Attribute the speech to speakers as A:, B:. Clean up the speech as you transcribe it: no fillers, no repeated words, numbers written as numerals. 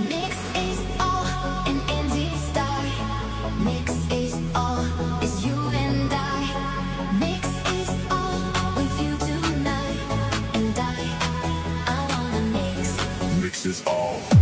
A: Mix is all an indie star. Mix is all is you and I. Mix is all with you tonight. And I wanna mix.
B: Mix is all.